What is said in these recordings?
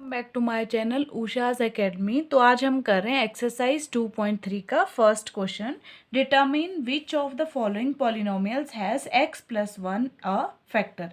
Back to my channel Usha's academy. तो आज हम कर रहे हैं एक्सरसाइज 2.3 का first question. Determine which of the following polynomials has x plus one a factor.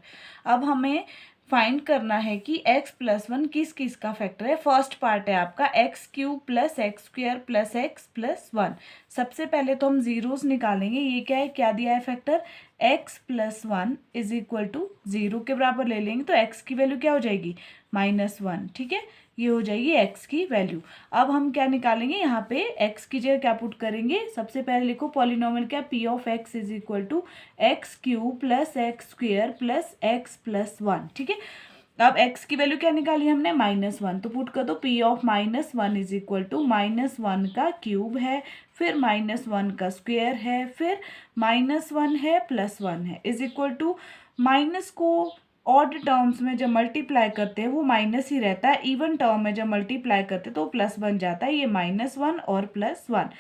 अब हमें फाइंड करना है कि x प्लस वन किस किस का फैक्टर है। फर्स्ट पार्ट है आपका x cube plus x square plus x plus one. सबसे पहले तो हम जीरोस निकालेंगे। ये क्या है, क्या दिया है factor, x plus one is equal to zero के बराबर ले लेंगे तो x की वैल्यू क्या हो जाएगी, -1। ठीक है, ये हो जाएगी x की वैल्यू। अब हम क्या निकालेंगे, यहाँ पे x की जगह क्या पुट करेंगे। सबसे पहले लिखो पॉलिनोमियल क्या, p of x is equal to x cube plus x square plus x plus one. ठीक है, अब x की वैल्यू क्या निकाली हमने, -1, तो पुट कर दो p of -1 is equal to -1 का क्यूब है, फिर -1 का स्क्वेयर है, फिर -1 है प्लस 1 है, इज इक्वल टू माइनस को ऑड टर्म्स में जब मल्टीप्लाई करते हैं वो माइनस ही रहता है, इवन टर्म में जब मल्टीप्लाई करते हैं तो प्लस बन जाता है। ये -1 और +1।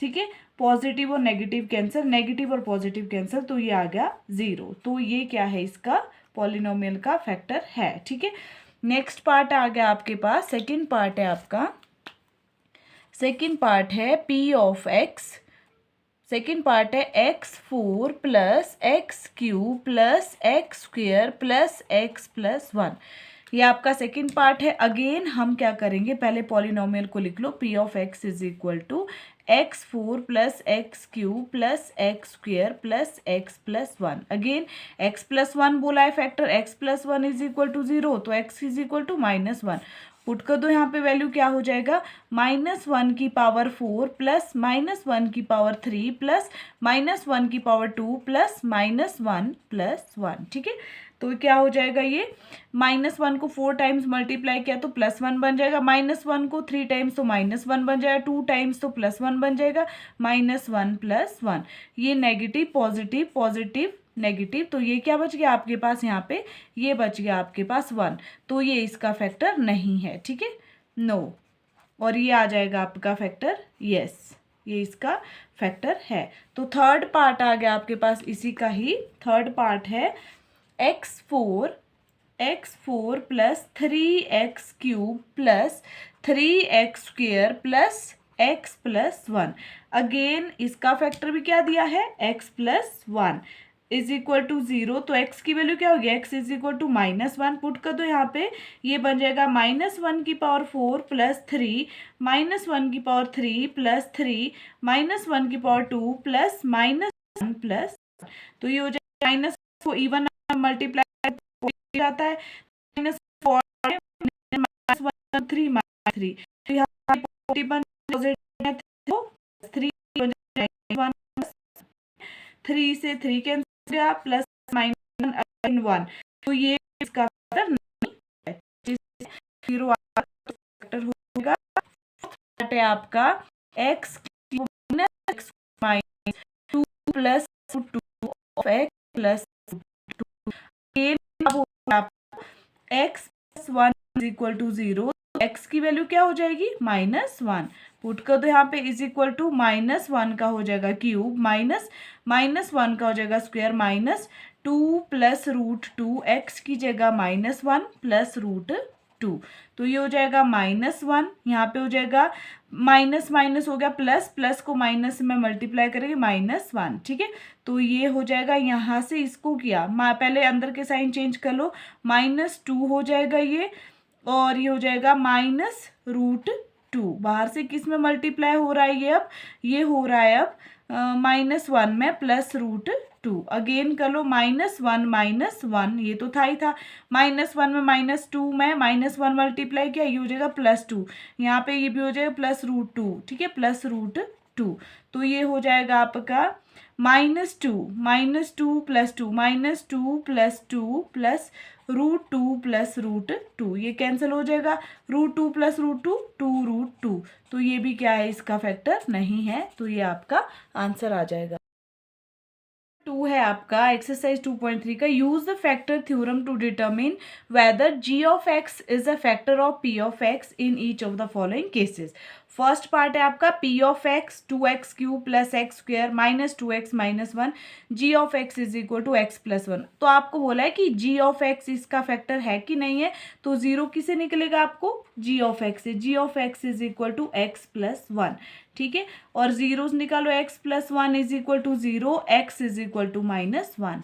ठीक है, पॉजिटिव और नेगेटिव कैंसिल, नेगेटिव और पॉजिटिव कैंसिल, तो ये आ गया 0। तो ये क्या है, इसका पॉलिनोमियल का फैक्टर है। ठीक है, नेक्स्ट पार्ट आ गया आपके पास। सेकंड पार्ट है आपका, सेकंड पार्ट है p of x। Second part है x4 plus x cube plus x square plus x plus one. ये आपका सेकेंड पार्ट है। अगेन हम क्या करेंगे, पहले पॉलिनोमियल को लिख लो, p of x is equal to x4 plus x cube plus x square plus x plus one. Again x plus one बोला है factor, x plus one is equal to 0, तो x is equal to -1। Put कर दो, यहाँ पे value क्या हो जाएगा, -1 की पावर 4 प्लस -1 की पावर 3 प्लस -1 की पावर 2 प्लस -1 प्लस 1। ठीक है, तो क्या हो जाएगा, ये -1 को 4 टाइम्स मल्टीप्लाई किया तो +1 बन जाएगा, -1 को 3 टाइम्स तो -1 बन जाएगा, 2 टाइम्स तो +1 बन जाएगा, -1 प्लस 1। ये नेगेटिव पॉजिटिव पॉजिटिव नेगेटिव, तो ये क्या बच गया आपके पास, यहाँ पे ये बच गया आपके पास 1, तो ये इसका फैक्टर नहीं है। ठीक है, नो। और ये आ जाएगा आपका फैक्टर यस, ये इसका फैक्टर है। तो थर्ड पार्ट आ गया आपके पास इसी का ही। थर्ड पार्ट है x4 plus 3x cube plus 3x square plus x plus one. Again इसका फैक्टर भी क्या दिया है, x plus one is equal to 0, तो x की वैल्यू क्या होगी, x is equal to -1। Put कर दो यहाँ पे, ये बन जाएगा -1 की पावर 4 प्लस 3 -1 की पावर 3 प्लस 3 -1 की पावर 2 प्लस -1 प्लस, तो ये हो जाएगा माइनस को इवन मल्टीप्लाई जाता है, -4 -1 3 तो यहाँ पे बन तो 3 बन जाएगा 3 से 3 कैंसिल गया प्लस -1, तो ये इसका फैक्टर नहीं है, 0 फैक्टर होगा। है आपका x minus minus 2 plus 2 of x plus 2 x plus 1 is equal to 0, x की वैल्यू क्या हो जाएगी, -1। पुट कर दो यहाँ पे इज इक्वल टू -1 का हो जाएगा क्यूब माइनस -1 का हो जाएगा स्क्वायर माइनस 2 प्लस √2, एक्स की जगह -1 प्लस √2, तो ये हो जाएगा -1। यहाँ पे हो जाएगा माइनस माइनस हो गया प्लस, प्लस को माइनस में मल्टीप्लाई करेंगे -1। ठीक है, तो ये हो जाएगा, यहाँ से इसको किया पहले अंदर के साइन चेंज कर लो, -2 हो जाएगा ये, और ये हो जाएगा -√2। बाहर से किस में मल्टीप्लाई हो रहा है, ये अब ये हो रहा है अब -1 में प्लस √2। अगेन कर लो, -1 ये तो था ही था, -1 में -2 में -1 मल्टीप्लाई किया, ये हो जाएगा +2, यहाँ पे ये भी हो जाएगा +√2। ठीक है, +√2, तो ये हो जाएगा आपका -2 प्लस 2 -2 प्लस 2 प्लस √2 प्लस √2, ये कैंसिल हो जाएगा, √2 प्लस √2 2√2, तो ये भी क्या है, इसका फैक्टर नहीं है, तो ये आपका आंसर आ जाएगा। 2 है आपका एक्सरसाइज 2.3 का, use the factor theorem to determine whether g of x is a factor of p of x in each of the following cases. First part है आपका p of x 2x³ plus x square minus 2x minus 1 g of x is equal to x plus 1। तो आपको बोला है कि g of x इसका factor है कि नहीं है, तो जीरो किसे निकलेगा आपको, जी ऑफ एक्स से। G of x is equal to x plus 1, ठीक है। और जीरो निकालो, x plus 1 is equal to 0, x is equal to -1।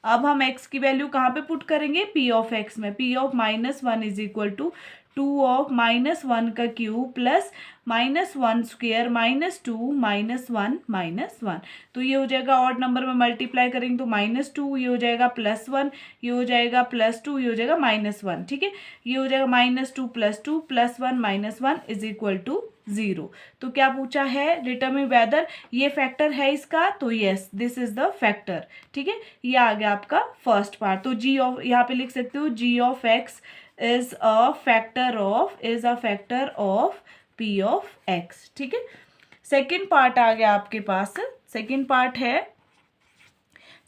अब हम x की वैल्यू कहाँ पे पुट करेंगे, p ऑफ x में। p of -1 is equal to 2 of -1 का क्यूब प्लस -1 स्क्वेयर -2 -1 -1। तो ये हो जाएगा ऑड नंबर में मल्टीप्लाई करेंगे तो -2, ये हो जाएगा +1, ये हो जाएगा +2, ये हो जाएगा -1, ठीक है। ये हो जाएगा -2 + 2 +1 -1 इज इक्वल टू 0। तो क्या पूछा है, डिटरमिन वेदर ये फैक्टर है इसका, तो yes this is the factor, ठीक है। ये आ गया आपका फर्स्ट पार्ट। तो जी ऑफ, यहाँ पे लिख सकते हो g of x is a factor of p of x, ठीक है। सेकेंड पार्ट आ गया आपके पास। सेकेंड पार्ट है,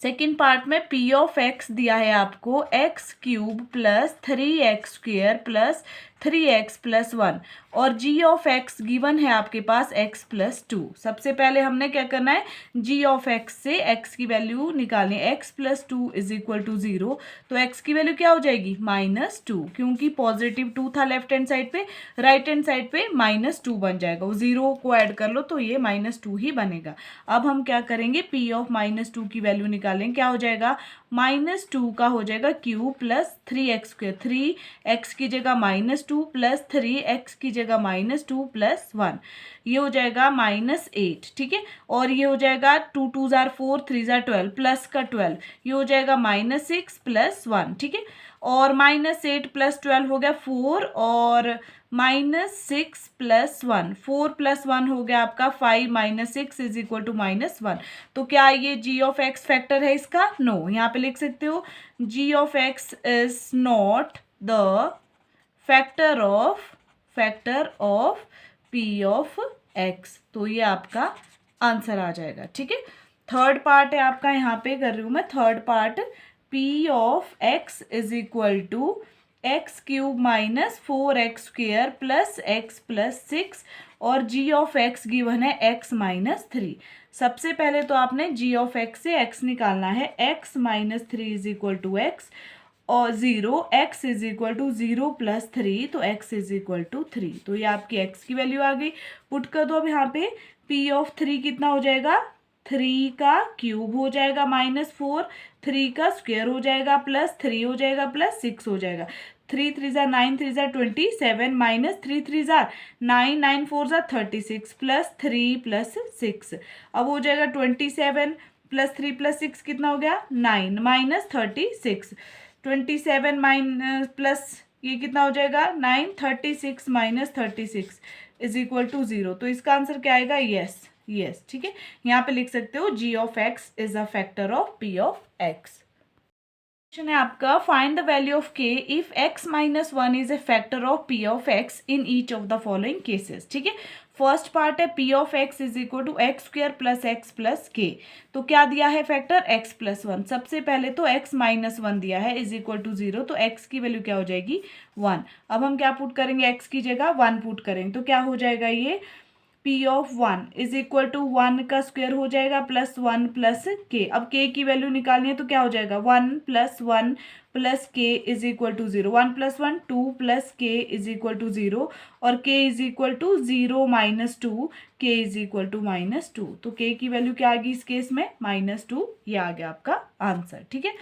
सेकेंड पार्ट में पी ऑफ एक्स दिया है आपको x³ plus 3x square plus 3x plus 1 और g ऑफ x गिवन है आपके पास x प्लस 2। सबसे पहले हमने क्या करना है, g ऑफ x से x की वैल्यू निकालनी है। x plus 2 is equal to 0, तो x की वैल्यू क्या हो जाएगी, -2, क्योंकि पॉजिटिव 2 था लेफ्ट हैंड साइड पे, राइट हैंड साइड पे -2 बन जाएगा। वो 0 को ऐड कर लो तो ये -2 ही बनेगा। अब हम क्या करेंगे, p ऑफ -2 की वैल्यू निकालेंगे, क्या हो जाएगा, -2 का हो जाएगा cube plus 3x square, 3x की जगह -2 प्लस 3x की जगह -2 प्लस 1, ये हो जाएगा -8, ठीक है। और ये हो जाएगा 2 2 जार 4 3 जार 12 प्लस का 12, ये हो जाएगा -6 प्लस 1, ठीक है। और -8 प्लस 12 हो गया 4 और -6 प्लस 1, 4 प्लस 1 हो गया आपका 5 -6 इज इक्वल टू -1। तो क्या ये जी ऑफ एक्स फैक्टर है इसका, नो। यहाँ पे लिख सकते हो g of x is not the factor of p of x. तो ये आपका आंसर आ जाएगा, ठीक है। थर्ड पार्ट है आपका, यहाँ पे कर रही हूँ मैं third part, p of x is equal to x³ minus 4x square plus x plus 6 और g ऑफ x गिवन है x माइनस 3। सबसे पहले तो आपने g ऑफ x से x निकालना है, x minus 3 is equal to x और 0, x is equal to 0 plus 3, तो x इज इक्वल टू 3। तो ये आपकी x की वैल्यू आ गई। पुट कर दो अब यहाँ पे, p ऑफ 3 कितना हो जाएगा, 3 का क्यूब हो जाएगा -4, 3 का स्क्वायर हो जाएगा प्लस 3 हो जाएगा प्लस 6 हो जाएगा। 3 3 jar 9, 3 jar 27 minus 3 3 jar 9, 9 4 jar 36 plus 3 plus 6। अब हो जाएगा 27 प्लस 3 प्लस 6 कितना हो गया, 9 माइनस 36। 27 माइनस प्लस ये कितना हो जाएगा 9, 36 माइनस 36 इज इक्वल टू 0। तो इसका आंसर क्या आएगा, यस, ठीक है। यहाँ पे लिख सकते हो g of x is a factor of p of x. Question है आपका, find the value of k if x minus 1 is a factor of p of x in each of the following cases, ठीक है। First part है p of x is equal to x square plus x plus k. तो क्या दिया है factor, x plus 1। सबसे पहले तो x माइनस 1 दिया है इज इक्वल टू 0, तो x की वैल्यू क्या हो जाएगी, 1। अब हम क्या पुट करेंगे, x की जगह 1 पुट करेंगे, तो क्या हो जाएगा, ये p of 1 is equal to 1 का स्क्वायर हो जाएगा प्लस 1 प्लस के। अब k की वैल्यू निकालनी है तो क्या हो जाएगा, 1 plus 1 plus k is equal to 0, 1 plus 1 2 plus k is equal to 0 और k is equal to 0 minus 2, k is equal to -2। तो k की वैल्यू क्या आ गई इस केस में, -2। ये आ गया आपका आंसर, ठीक है।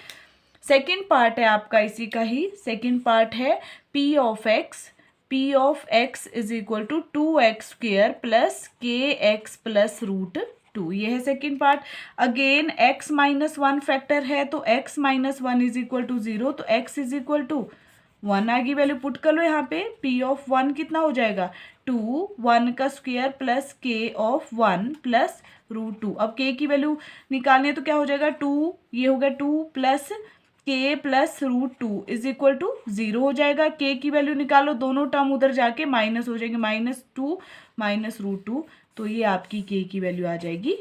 सेकेंड पार्ट है आपका इसी का ही, सेकेंड पार्ट है p of x is equal to 2x square plus kx plus √2। ये है second part. Again x minus 1 factor है तो x minus 1 is equal to 0, तो x इज इक्वल टू 1 आगे वैल्यू पुट कर लो यहाँ पे। p ऑफ 1 कितना हो जाएगा, 2, 1 का square plus k of 1 plus √2। अब k की वैल्यू निकालनी है तो क्या हो जाएगा, 2, ये हो गया 2 plus k plus √2 is equal to 0 हो जाएगा। k की वैल्यू निकालो, दोनों टर्म उधर जाके माइनस हो जाएंगे, -2 माइनस √2, तो ये आपकी k की वैल्यू आ जाएगी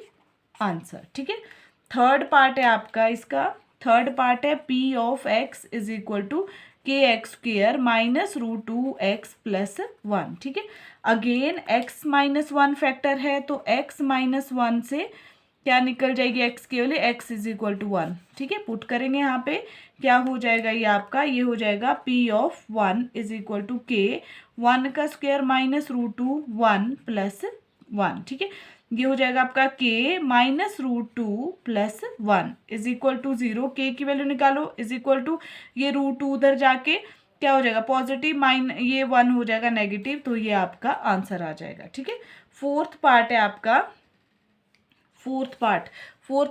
आंसर, ठीक है। थर्ड पार्ट है आपका इसका, थर्ड पार्ट है p of x is equal to k x square minus root 2x plus 1, ठीक है। अगेन x माइनस 1 फैक्टर है तो x माइनस 1 से क्या निकल जाएगी, x केवल x इज इक्वल टू 1, ठीक है। पुट करेंगे यहाँ पे, क्या हो जाएगा ये आपका, ये हो जाएगा p of 1 is equal to k 1 का स्क्वायर माइनस रूट 2 1 प्लस 1, ठीक है। ये हो जाएगा आपका k minus root 2 plus 1 is equal to 0। k की वैल्यू निकालो, इज इक्वल टू ये रूट 2 उधर जाके क्या हो जाएगा पॉजिटिव, ये 1 हो जाएगा नेगेटिव, तो ये आपका आंसर आ जाएगा, ठीक है। फोर्थ पार्ट है आपका, फोर्थ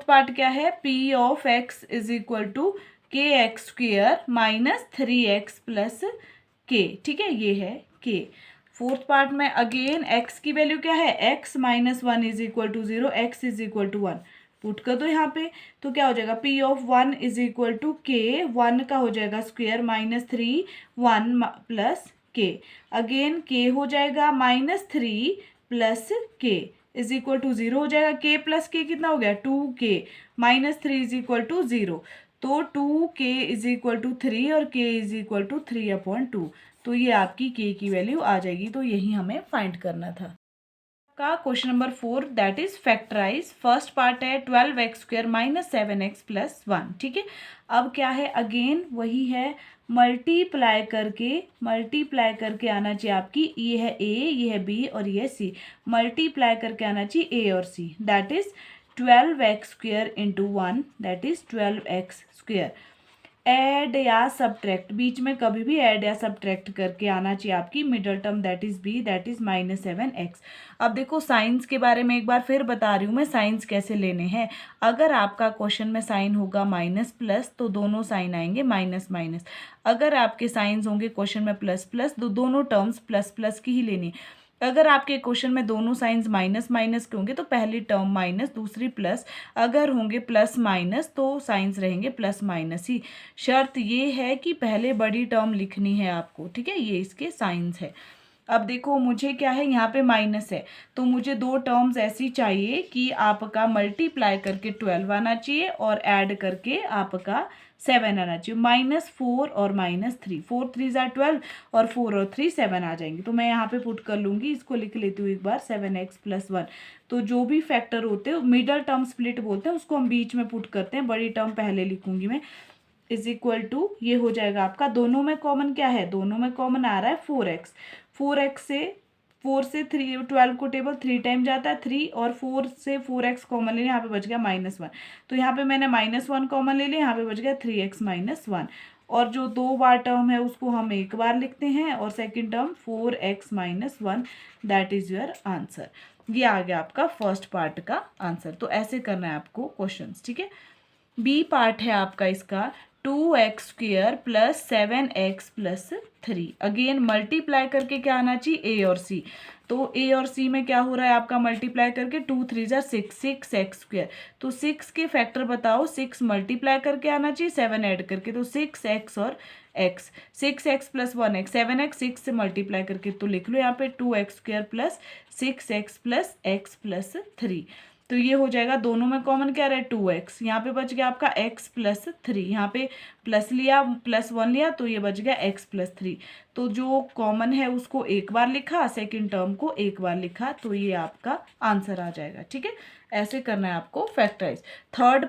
पार्ट क्या है, p of x is equal to k x square minus 3x plus k, ठीक है, ये है k। फोर्थ पार्ट में अगेन x की वैल्यू क्या है, x minus 1 is equal to 0, x is equal to 1, put कर दो यहाँ पे, तो क्या हो जाएगा p of 1 is equal to k 1 का हो जाएगा square minus 3 1 plus k, again k हो जाएगा minus 3 plus k is equal to 0 हो जाएगा। k प्लस k कितना हो गया 2k minus 3 is equal to 0, तो 2k इज इक्वल टू 3 और k इज इक्वल टू 3/2, तो ये आपकी k की वैल्यू आ जाएगी। तो यही हमें फाइंड करना था। का question number 4 that is factorise. First part है 12x square minus 7x plus 1, ठीक है। अब क्या है, अगेन वही है, मल्टीप्लाई करके आना चाहिए आपकी, ये है a, ये है b और ये है c, मल्टीप्लाई करके आना चाहिए a और c, that is 12x square into 1 that is 12x square. Add या सब्ट्रैक्ट, बीच में कभी भी ऐड या सब्ट्रैक्ट करके आना चाहिए आपकी middle term that is b that is minus 7x। अब देखो साइंस के बारे में एक बार फिर बता रही हूँ मैं, साइंस कैसे लेने हैं। अगर आपका क्वेश्चन में साइन होगा माइनस प्लस तो दोनों साइन आएंगे माइनस माइनस, अगर आपके साइंस होंगे क्वेश्चन में प्लस प्लस तो दोनों टर्म्स प्लस प्लस की ही लेनी। अगर आपके क्वेश्चन में दोनों साइंस माइनस माइनस के होंगे तो पहली टर्म माइनस दूसरी प्लस, अगर होंगे प्लस माइनस तो साइंस रहेंगे प्लस माइनस ही। शर्त ये है कि पहले बड़ी टर्म लिखनी है आपको, ठीक है, ये इसके साइंस है। अब देखो मुझे क्या है, यहाँ पे माइनस है तो मुझे दो टर्म्स ऐसी चाहिए कि आपका मल्टीप्लाई करके 12 आना चाहिए और ऐड करके आपका 7 आना चाहिए, -4 और -3, 4 3 ज़ा 12 और 4 और 3 7 आ जाएंगे। तो मैं यहाँ पे पुट कर लूँगी, इसको लिख लेती हूँ एक बार 7x प्लस 1। तो जो भी फैक्टर होते हैं मिडल टर्म स्प्लिट बोलते हैं, उसको हम बीच में पुट करते हैं, बड़ी टर्म पहले लिखूंगी मैं, इज इक्वल टू ये हो जाएगा आपका, दोनों में कॉमन क्या है, दोनों में कॉमन आ रहा है 4x, 4x से 4 से 3 12 को टेबल 3 टाइम जाता है 3, और 4 से 4x कॉमन ले लिया, यहाँ पे बच गया -1, तो यहाँ पे मैंने -1 कॉमन ले लिया, यहाँ पे बच गया 3x माइनस 1, और जो दो बार टर्म है उसको हम एक बार लिखते हैं, और second term 4x minus 1 that is your answer. ये आ गया आपका फर्स्ट पार्ट का आंसर। तो ऐसे करना है आपको क्वेश्चंस, ठीक है। बी पार्ट है आपका इसका 2x square plus 7x plus 3, again multiply करके क्या आना चाहिए a और c, तो a और c में क्या हो रहा है आपका मल्टीप्लाई करके 2 3 ज़ा 6 6x स्क्वेयर, तो 6 के फैक्टर बताओ, 6 मल्टीप्लाई करके आना चाहिए 7 ऐड करके, तो 6x और x, 6x plus 1x 7x 6 से मल्टीप्लाई करके, तो लिख लो यहाँ पे 2x square plus 6x plus x plus 3, तो ये हो जाएगा, दोनों में कॉमन क्या रहा है 2x, यहाँ पे बच गया आपका x प्लस 3, यहाँ पे प्लस लिया प्लस 1 लिया तो ये बच गया x प्लस 3, तो जो कॉमन है उसको एक बार लिखा, सेकंड टर्म को एक बार लिखा, तो ये आपका आंसर आ जाएगा, ठीक है। ऐसे करना है आपको फैक्टराइज। थर्ड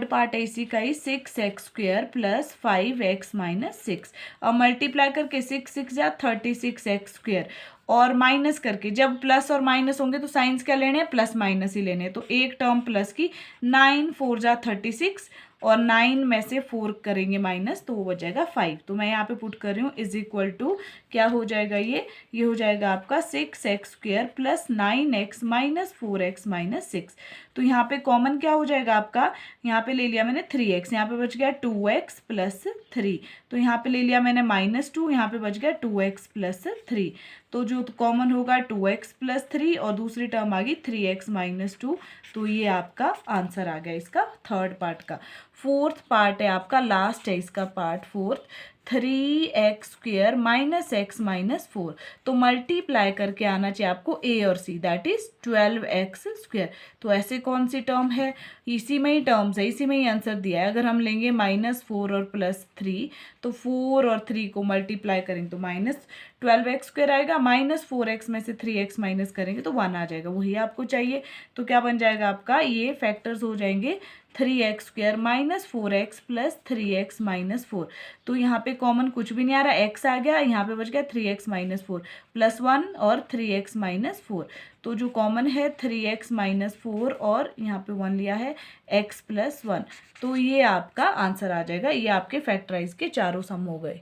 पार्ट है इसी का ही 6x square plus 5x minus 6, अब मल्टीप्लाई करके 6 6 जा 36x स्क्वेयर, और माइनस करके, जब प्लस और माइनस होंगे तो साइंस क्या लेने हैं, प्लस माइनस ही लेने हैं, तो एक टर्म प्लस की 9 4 जा 36, और 9 में से 4 करेंगे माइनस तो वो बचेगा 5, तो मैं यहाँ पे पुट कर रही हूँ इज इक्वल टू, क्या हो जाएगा ये हो जाएगा आपका 6x square plus 9x minus 4x minus 6, तो यहाँ पे कॉमन क्या हो जाएगा आपका, यहाँ पे ले लिया मैंने 3x, यहाँ पे बच गया 2x प्लस 3, तो यहाँ पे ले लिया मैंने -2, यहाँ पे बच गया 2x प्लस 3, तो जो कॉमन होगा 2x प्लस 3 और दूसरी टर्म आ गई 3x माइनस 2, तो ये आपका आंसर आ गया इसका थर्ड पार्ट का। फोर्थ पार्ट है आपका, लास्ट है इसका part fourth, 3x² minus x minus 4। तो मल्टीप्लाई करके आना चाहिए आपको a और c, दैट इज 12x²। तो ऐसे कौन सी टर्म है, इसी में ही टर्म्स है, इसी में ही आंसर दिया है। अगर हम लेंगे -4 और +3, तो 4 और 3 को मल्टीप्लाई करेंगे तो -12x² आएगा, -4x में से 3x माइनस करेंगे तो 1 आ जाएगा, वही आपको चाहिए। तो क्या बन जाएगा आपका, ये फैक्टर्स हो जाएंगे 3x² minus 4x plus 3x minus 4। तो यहाँ पे कॉमन कुछ भी नहीं आ रहा, x आ गया, यहाँ पे बच गया 3x माइनस 4 प्लस 1 और 3x माइनस 4। तो जो कॉमन है 3x माइनस 4 और यहाँ पे 1 लिया है x प्लस 1। तो ये आपका आंसर आ जाएगा। ये आपके फैक्टराइज के चारों सम हो गए।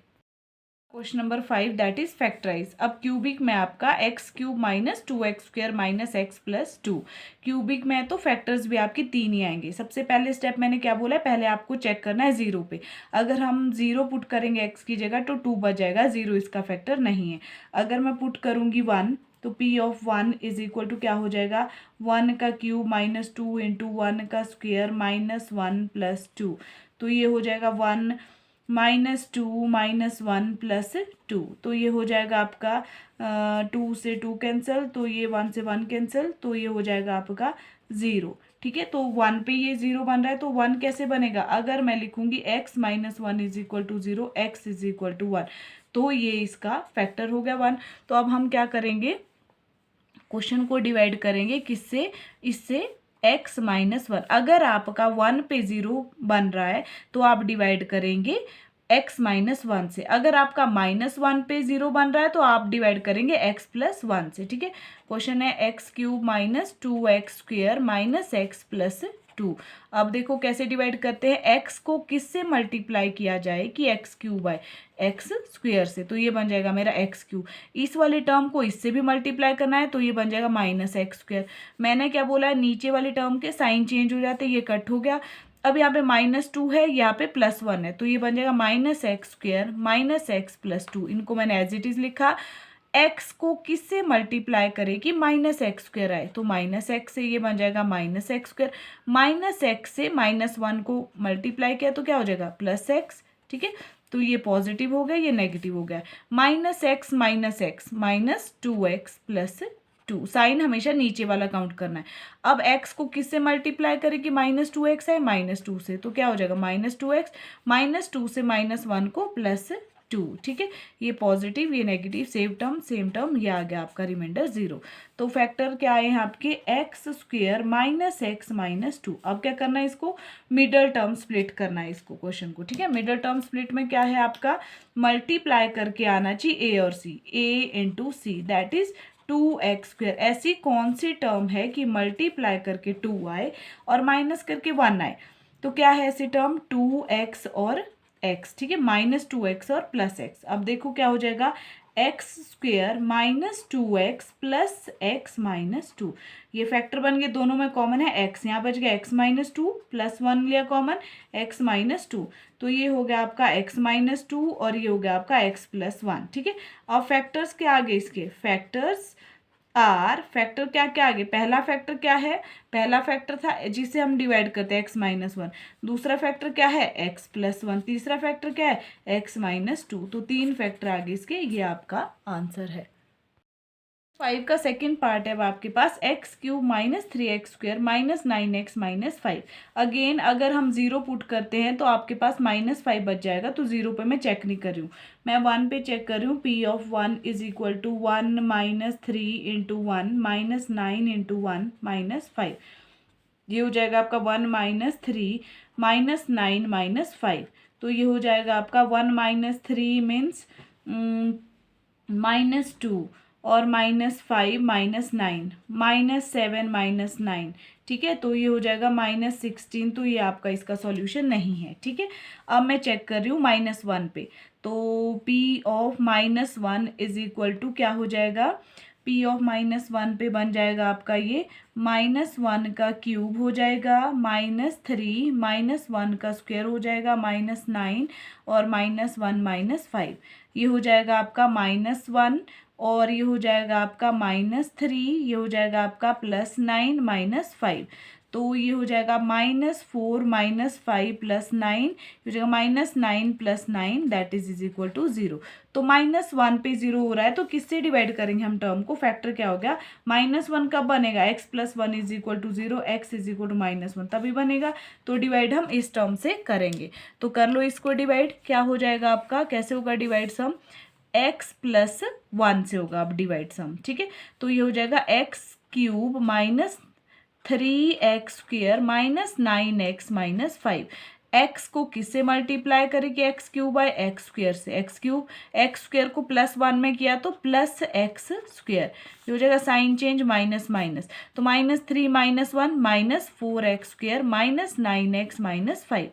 Question number 5 that is factorise. अब क्यूबिक में आपका x³ minus 2x² minus x plus 2। Cubic में तो फैक्टर्स भी आपके 3 ही आएंगे। सबसे पहले स्टेप मैंने क्या बोला है, पहले आपको चेक करना है 0 पे। अगर हम 0 पुट करेंगे x की जगह तो 2 बच जाएगा, 0 इसका फैक्टर नहीं है। अगर मैं पुट करूँगी 1 तो p of 1 is equal to क्या हो जाएगा, 1 का क्यूब माइनस 2 इंटू 1 का स्क्वेयर माइनस 1 प्लस 2। तो ये हो जाएगा 1 -2 -1 प्लस 2। तो ये हो जाएगा आपका 2 से 2 कैंसिल, तो ये 1 से 1 कैंसिल, तो ये हो जाएगा आपका 0। ठीक है, तो 1 पे ये 0 बन रहा है, तो 1 कैसे बनेगा, अगर मैं लिखूंगी x minus 1 is equal to 0, x is equal to 1, तो ये इसका फैक्टर हो गया 1। तो अब हम क्या करेंगे, क्वेश्चन को डिवाइड करेंगे किससे, इससे x माइनस 1। अगर आपका 1 पे 0 बन रहा है तो आप डिवाइड करेंगे x माइनस 1 से। अगर आपका -1 पे 0 बन रहा है तो आप डिवाइड करेंगे x प्लस 1 से। ठीक है, क्वेश्चन है x³ minus 2x² minus x plus 2। अब देखो कैसे डिवाइड करते हैं, x को किससे मल्टीप्लाई किया जाए कि x³ बाय x² से, तो ये बन जाएगा मेरा x³। इस वाले टर्म को इससे भी मल्टीप्लाई करना है तो ये बन जाएगा -x²। मैंने क्या बोला है, नीचे वाले टर्म के साइन चेंज हो जाते हैं, ये कट हो गया। अब यहाँ पे -2 है, यहाँ पे +1 है, तो ये बन जाएगा -x² माइनस x प्लस 2। इनको मैंने एज इट इज लिखा। x को किससे मल्टीप्लाई करे कि -x² आए, तो -x से ये बन जाएगा -x²। -x से -1 को मल्टीप्लाई किया तो क्या हो जाएगा +x। ठीक है, तो ये पॉजिटिव हो गया, ये नेगेटिव हो गया। -x minus x minus 2x plus 2। Sign हमेशा नीचे वाला काउंट करना है। अब x को किससे मल्टीप्लाई करें कि -2x है, -2 से, तो क्या हो जाएगा -2x, -2 से -1 को प्लस 2। ठीक है, ये पॉजिटिव ये नेगेटिव, सेम टर्म, ये आ गया आपका रिमाइंडर 0। तो फैक्टर क्या आए हैं आपके x² माइनस x माइनस 2। अब क्या करना है, इसको मिडल टर्म स्प्लिट करना है इसको, क्वेश्चन को। ठीक है, मिडल टर्म स्प्लिट में क्या है आपका, मल्टीप्लाई करके आना चाहिए a और c, a into c, that is 2x²। ऐसी कौन सी टर्म है कि मल्टीप्लाई करके 2 आए और माइनस करके 1 आए, तो क्या है ऐसी टर्म, 2x और x। ठीक है, -2x और +x। अब देखो क्या हो जाएगा, x² minus 2x plus x minus 2। ये फैक्टर बन गए, दोनों में कॉमन है x, यहाँ बच गया x माइनस 2 प्लस 1 लिया कॉमन, x माइनस 2। तो ये हो गया आपका x माइनस 2 और ये हो गया आपका x प्लस 1। ठीक है, अब फैक्टर्स के आगे, इसके फैक्टर्स आर, फैक्टर क्या क्या आगे, पहला फैक्टर क्या है, पहला फैक्टर था जिसे हम डिवाइड करते हैं x माइनस 1। दूसरा फैक्टर क्या है x प्लस 1। तीसरा फैक्टर क्या है x माइनस 2। तो 3 फैक्टर आगे इसके, ये आपका आंसर है। 5 का सेकेंड पार्ट है अब आपके पास, x³ minus 3x² minus 9x minus 5। Again अगर हम 0 पुट करते हैं तो आपके पास -5 बच जाएगा, तो 0 पे मैं चेक नहीं कर रही हूँ, मैं 1 पे चेक कर रही हूँ। p of 1 is equal to 1 minus 3 into 1 minus 9 into 1 minus 5। ये हो जाएगा आपका 1 माइनस 3 माइनस 9 माइनस 5। तो ये हो जाएगा आपका 1 माइनस 3 मीन्स -2 और -5 -9 -7 -9। ठीक है, तो ये हो जाएगा -16। तो ये आपका इसका सॉल्यूशन नहीं है। ठीक है, अब मैं चेक कर रही हूँ -1 पे, तो p of -1 is equal to क्या हो जाएगा, p ऑफ -1 पे बन जाएगा आपका ये -1 का क्यूब हो जाएगा, -3 -1 का स्क्वायर हो जाएगा, -9 और -1 -5। ये हो जाएगा आपका -1 और ये हो जाएगा आपका -3, ये हो जाएगा आपका +9 -5। तो ये हो जाएगा -4 -5 + 9, हो जाएगा -9 + 9 दैट इज इक्वल टू 0। तो -1 पे 0 हो रहा है, तो किससे डिवाइड करेंगे हम टर्म को? फैक्टर क्या हो गया? -1 कब बनेगा? x + 1 is equal to 0, x is equal to -1 तभी बनेगा। तो डिवाइड हम इस टर्म से करेंगे। तो कर लो इसको डिवाइड। क्या हो जाएगा आपका? कैसे होगा डिवाइड सम? x + 1 से होगा अब डिवाइड सम, ठीक है। तो ये हो जाएगा x³ - 3x² - 9x - 5। x को किससे मल्टीप्लाई करेंगे? x³ से। x³ को +1 में किया तो +x²। ये हो जाएगा साइन चेंज माइनस माइनस, तो -3 - 1 -4x² - 9x - 5।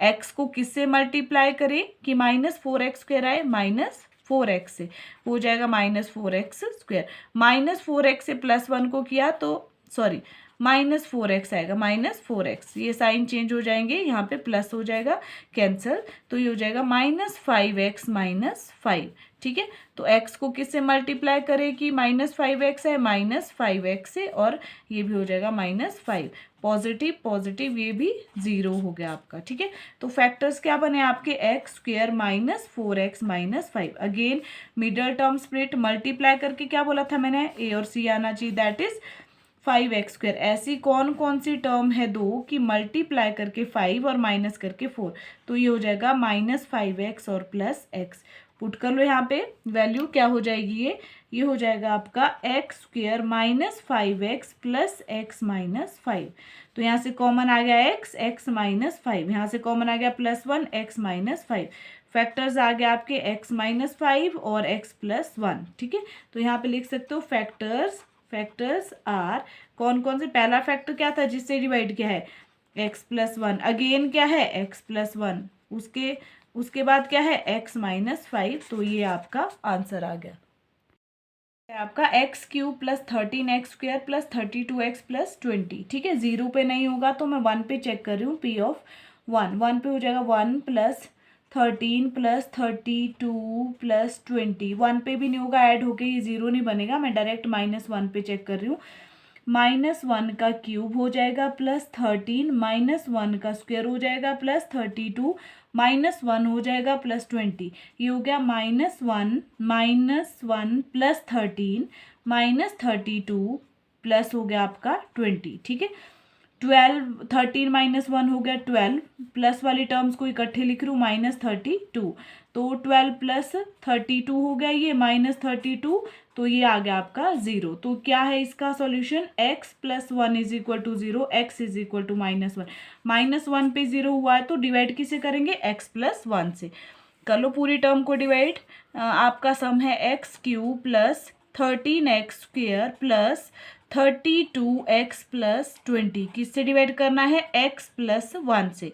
x को किससे मल्टीप्लाई करें कि -4x² आए? -4x से, हो जाएगा -4x²। -4x से +1 को किया तो सॉरी -4x आएगा, -4x। ये साइन चेंज हो जाएंगे, यहाँ पे प्लस हो जाएगा, कैंसिल। तो ये हो जाएगा -5x - 5, ठीक है। तो x को किससे मल्टीप्लाई करें कि -5x है? -5x से, और ये भी हो जाएगा -5। पॉजिटिव पॉजिटिव, ये भी 0 हो गया आपका, ठीक है। तो फैक्टर्स क्या बने आपके? x² - 4x - 5। Again middle term split, multiply करके क्या बोला था मैंने? a और c आना चाहिए, दैट इज 5x²। ऐसी कौन कौन सी टर्म है दो कि मल्टीप्लाई करके 5 और माइनस करके 4? तो ये हो जाएगा -5x और +x। पुट कर लो यहाँ पे वैल्यू, क्या हो जाएगी? ये हो जाएगा आपका x² - 5x + x - 5। तो यहाँ से कॉमन आ गया x - 5, यहाँ से कॉमन आ गया +1 x - 5। फैक्टर्स आ गया आपके x - 5 और x + 1, ठीक है। तो यहाँ पे लिख सकते हो फैक्टर्स आर, कौन कौन से? पहला फैक्टर क्या था जिससे डिवाइड किया है? x + 1। अगेन क्या है? x + 1। उसके बाद क्या है? x - 5। तो ये आपका आंसर आ गया। आपका x³ + 13x² + 32x + 20, ठीक है। 0 पे नहीं होगा तो मैं 1 पे चेक कर रही हूँ। P ऑफ 1 पे हो जाएगा 1 + 13 + 32 + 20। 1 पे भी नहीं होगा, ऐड होके ये 0 नहीं बनेगा। मैं डायरेक्ट -1 पे चेक कर रही हूँ। -1 का क्यूब हो जाएगा +13, -1 का स्क्वायर हो जाएगा +32, -1 हो जाएगा +20। ये हो गया -1 + 13 -32 प्लस हो गया आपका 20, ठीक है। 13 - 1 हो गया 12, प्लस वाली टर्म्स को इकट्ठे लिख रही हूँ, -32। तो 12 + 32 हो गया, ये -32। तो ये आ गया आपका 0। तो क्या है इसका solution? x + 1 is equal to 0, x is equal to -1। -1 पे 0 हुआ है तो डिवाइड किसे करेंगे? x + 1 से। कर लो पूरी टर्म को डिवाइड। आपका सम है x³ + 13x² + 32x + 20। किससे डिवाइड करना है? x + 1 से।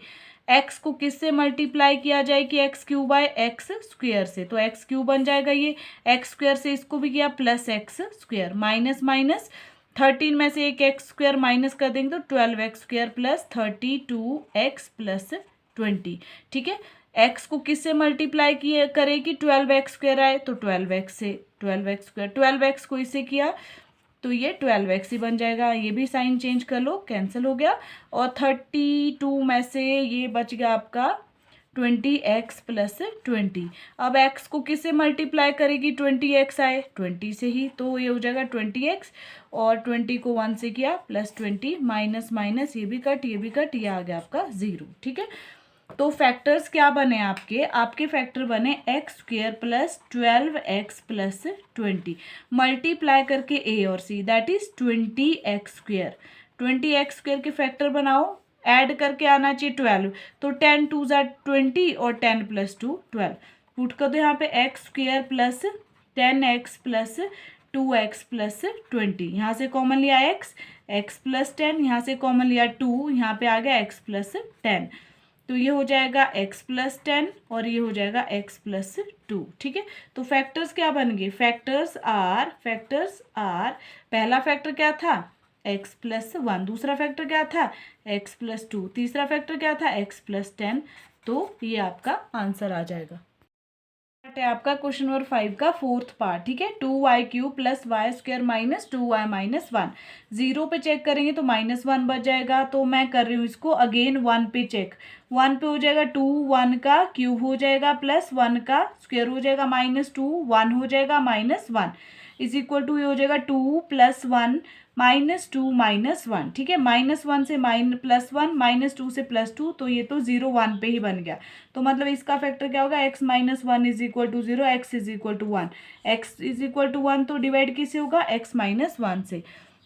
x को किससे मल्टीप्लाई किया जाए कि x³ x² से? तो x³ बन जाएगा ये, x² से इसको भी किया +x², माइनस माइनस 13 में से एक x² माइनस कर देंगे तो 12x² + 32x + 20, ठीक है। x को किससे मल्टीप्लाई किए करेगी? 12x² आए तो 12x से 12x², 12x को इसे किया तो ये 12x ही बन जाएगा। ये भी साइन चेंज कर लो, कैंसिल हो गया। और 32 में से ये बच गया आपका 20x + 20। अब x को किससे मल्टीप्लाई करेगी? 20x आए 20 से ही, तो ये हो जाएगा 20x, और 20 को 1 से किया +20, माइनस माइनस ये भी कट, ये भी कट, ये आ गया आपका 0, ठीक है। तो फैक्टर्स क्या बने आपके फैक्टर बने x² + 12x + 20 मल्टीप्लाई करके a और c, that is 20x²। 20x² के फैक्टर बनाओ, ऐड करके आना चाहिए 12, तो 10 2 ज़ा 20 और 10 + 2 12। पुट कर दो यहाँ पे x² + 10x + 2x + 20। यहाँ से कॉमन लिया x + 10, यहाँ से कॉमन लिया 2, यहाँ पे आ गया x + 10। तो ये हो जाएगा x + 10 और ये हो जाएगा x + 2, ठीक है। तो फैक्टर्स क्या बन गए? फैक्टर्स आर पहला फैक्टर क्या था? x + 1, दूसरा फैक्टर क्या था? x + 2, तीसरा फैक्टर क्या था? x + 10। तो ये आपका आंसर आ जाएगा। पार्ट है आपका क्वेश्चन नंबर 5 का फोर्थ पार्ट, ठीक है। 2y³ plus y square minus 2y minus 1, 0 पे चेक करेंगे तो -1 बच जाएगा। तो मैं कर रही हूँ इसको अगेन 1 पे चेक। 1 पे हो जाएगा 2, 1 का क्यूब हो जाएगा प्लस 1 का स्क्वायर हो जाएगा -2, 1 हो जाएगा -1 इज इक्वल टू ये हो जाएगा 2 + 1 -2 -1, ठीक है। -1 से +1 -2 से +2, तो ये तो 0 1 पे ही बन गया। तो मतलब इसका फैक्टर क्या होगा, x - 1 is equal to 0, x is equal to 1। x is equal to 1 तो डिवाइड किससे होगा, x - 1 से।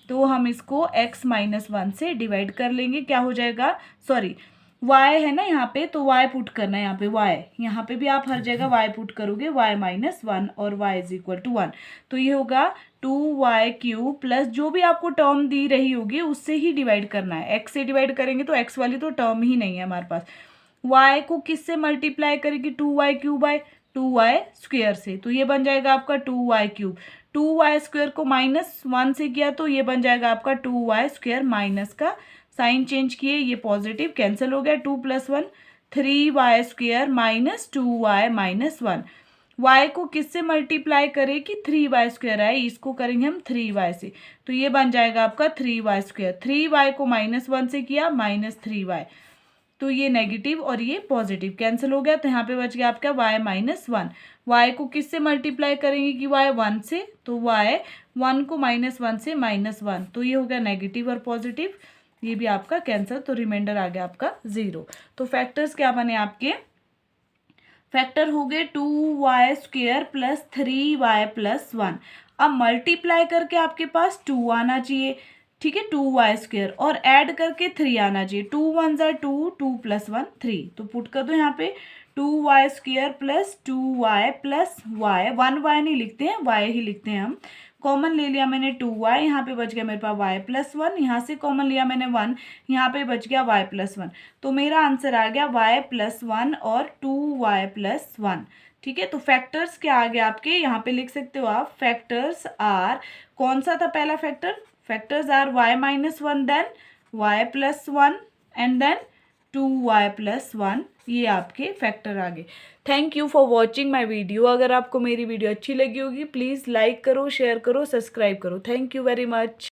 तो हम इसको x - 1 से डिवाइड कर लेंगे, क्या हो जाएगा, सॉरी y है ना यहाँ पे, तो y पुट करना है यहाँ पे, y यहाँ पे भी आप हर जगह y पुट करोगे, y - 1 और y इज इक्वल टू 1। तो ये होगा 2y³ प्लस जो भी आपको टर्म दी रही होगी उससे ही डिवाइड करना है। x से डिवाइड करेंगे तो x वाली तो टर्म ही नहीं है हमारे पास। y को किससे मल्टीप्लाई करेगी, 2y³ बाय 2y² से, तो ये बन जाएगा आपका 2y³। 2y² को -1 से किया तो ये बन जाएगा आपका 2y², माइनस का साइन चेंज किए, ये पॉजिटिव कैंसिल हो गया, 2 + 1 3y² minus 2y minus 1। y को किससे मल्टीप्लाई करें कि 3y² आए, इसको करेंगे हम 3y से, तो ये बन जाएगा आपका 3y²। 3y को -1 से किया -3y, तो ये नेगेटिव और ये पॉजिटिव कैंसिल हो गया, तो यहाँ पे बच गया आपका y - 1। y को किससे मल्टीप्लाई करेंगे कि y 1 से, तो y 1 को -1 से -1, तो ये हो गया नेगेटिव और पॉजिटिव, ये भी आपका कैंसिल, तो रिमाइंडर आ गया आपका 0। तो फैक्टर्स क्या बने आपके, फैक्टर हो गए 2y² प्लस 3y प्लस 1। अब मल्टीप्लाई करके आपके पास 2 आना चाहिए, ठीक है, 2y² और ऐड करके 3 आना चाहिए। 2 1 ज़ा 2, 2 + 1 3, तो पुट कर दो यहाँ पे 2y² plus 2y plus y, 1y नहीं लिखते हैं, y ही लिखते हैं हम। कॉमन ले लिया मैंने 2y, यहाँ पे बच गया मेरे पास y + 1, यहाँ से कॉमन लिया मैंने 1, यहाँ पे बच गया y + 1। तो मेरा आंसर आ गया y + 1 और 2y + 1, ठीक है। तो फैक्टर्स क्या आ गया आपके, यहाँ पे लिख सकते हो आप, फैक्टर्स आर, कौन सा था पहला factor, factors are y - 1 then y + 1 and then 2y + 1, ये आपके फैक्टर आ गए। Thank you for watching my video. अगर आपको मेरी वीडियो अच्छी लगी होगी प्लीज़ लाइक करो, शेयर करो, सब्सक्राइब करो। Thank you very much.